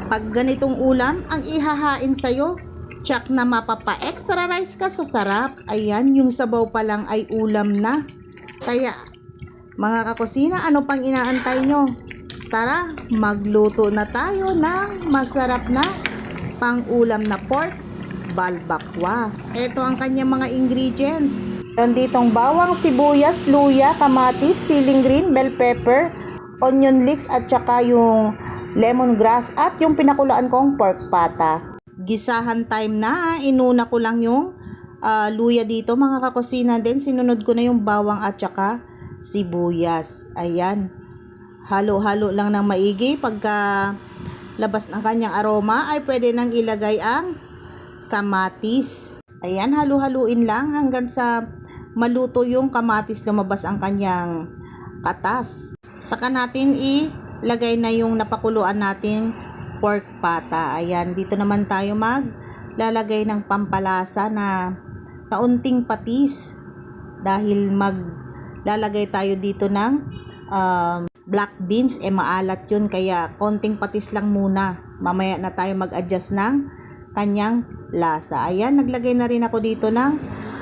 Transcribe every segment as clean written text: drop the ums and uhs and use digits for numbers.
Pag ganitong ulam ang ihahain sa'yo, tsak na mapapa-extra rice ka sa sarap. Ayan, yung sabaw pa lang ay ulam na. Kaya, mga kakusina, ano pang inaantay nyo? Tara, magluto na tayo ng masarap na pang-ulam na pork balbakwa. Ito ang kanyang mga ingredients. Meron ditong bawang, sibuyas, luya, kamatis, siling green, bell pepper, onion leeks at saka yung lemongrass at yung pinakulaan kong pork pata. Gisahan time na, inuna ko lang yung luya dito mga kakusina, din sinunod ko na yung bawang at saka sibuyas. Ayan, halo-halo lang ng maigi. Pagka labas ng kanyang aroma ay pwede nang ilagay ang kamatis. Ayan, halo-haluin lang hanggang sa maluto yung kamatis, lumabas ang kanyang katas. Saka natin ilagay na yung napakuluan natin pork pata. Ayan, dito naman tayo maglalagay ng pampalasa na kaunting patis dahil maglalagay tayo dito ng black beans. Maalat yun, kaya konting patis lang muna. Mamaya na tayo mag-adjust ng kanyang lasa. Ayan, naglagay na rin ako dito ng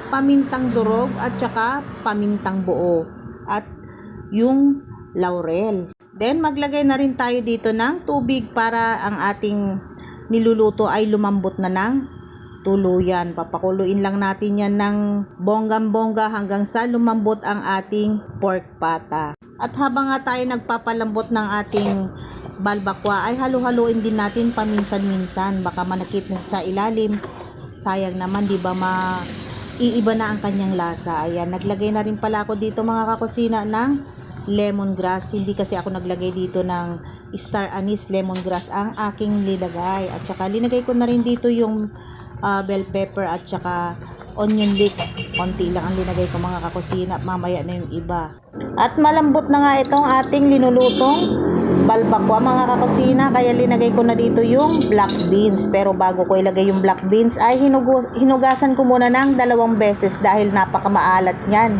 pamintang durog at saka pamintang buo at yung laurel. Then maglagay na rin tayo dito ng tubig para ang ating niluluto ay lumambot na ng tuluyan. Papakuluin lang natin yan ng bonggang-bongga hanggang sa lumambot ang ating pork pata. At habang nga tayo nagpapalambot ng ating balbakwa ay halu-haluin din natin paminsan-minsan, baka manakit na sa ilalim. Sayang naman, di ba, iiba na ang kanyang lasa. Ayan, naglagay na rin pala ako dito mga kakusina ng lemongrass. Hindi kasi ako naglagay dito ng star anise, lemongrass ang aking nilagay. At saka linagay ko na rin dito yung bell pepper at saka onion leeks. Konti lang ang linagay ko mga kakusina, mamaya na yung iba. At malambot na nga itong ating linulutong balbakwa mga kakusina, kaya linagay ko na dito yung black beans. Pero bago ko ilagay yung black beans ay hinugasan ko muna ng 2 beses dahil napakamaalat niyan.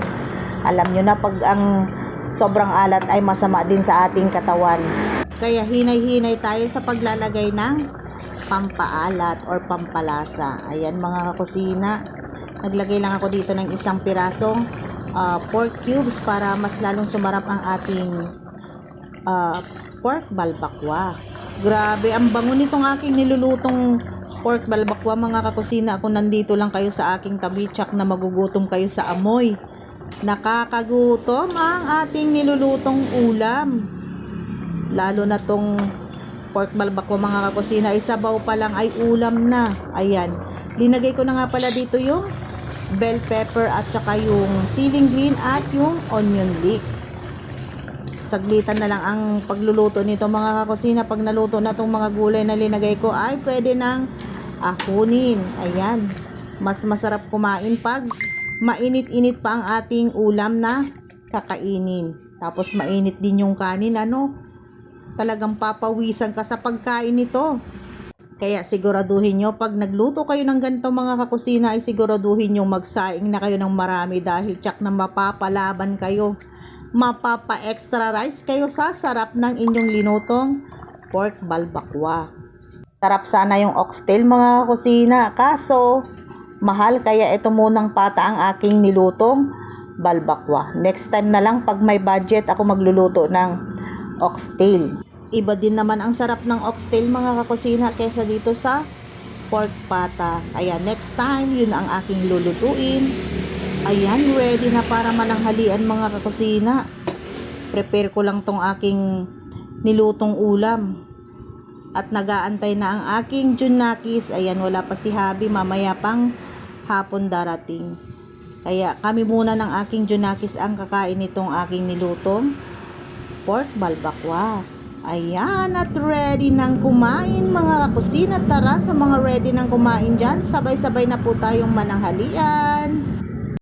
Alam nyo na, pag ang sobrang alat ay masama din sa ating katawan. Kaya hinay-hinay tayo sa paglalagay ng pampaalat or pampalasa. Ayan mga kakusina, naglagay lang ako dito ng 1 pirasong pork cubes para mas lalong sumarap ang ating pork balbakwa. Grabe, ang bango nitong aking nilulutong pork balbakwa mga kakusina. Kung nandito lang kayo sa aking tabi, tsak na magugutom kayo sa amoy. Nakakagutom ang ating nilulutong ulam. Lalo na tong pork balbakwa mga kakusina, isabaw pa lang ay ulam na. Ayan, linagay ko na nga pala dito yung bell pepper at saka yung siling green at yung onion leeks. Saglitan na lang ang pagluluto nito mga kakusina. Pag naluto na itong mga gulay na linagay ko ay pwede nang ahunin. Ayan, mas masarap kumain pag mainit-init pa ang ating ulam na kakainin. Tapos mainit din yung kanin, talagang papawisan ka sa pagkain nito. Kaya siguraduhin nyo, pag nagluto kayo ng ganito mga kakusina, ay siguraduhin nyo magsaing na kayo ng marami dahil tsak na mapapalaban kayo. Mapapa-extra rice kayo sa sarap ng inyong linutong pork balbakwa. Sarap sana yung oxtail mga kakusina, kaso mahal, kaya ito munang pata ang aking nilutong balbakwa. Next time na lang pag may budget ako magluluto ng oxtail. Iba din naman ang sarap ng oxtail mga kakusina kesa dito sa pork pata. Kaya next time, yun ang aking lulutuin. Ayan, ready na para mananghalian mga kakusina. Prepare ko lang tong aking nilutong ulam. At nagaantay na ang aking junakis. Ayan, wala pa si Habi, mamaya pang hapon darating. Kaya kami muna ng aking junakis ang kakain nitong aking nilutong pork balbakwa. Ayan, at ready nang kumain mga kakusina. Tara, sa mga ready nang kumain dyan, sabay-sabay na po tayong mananghalian.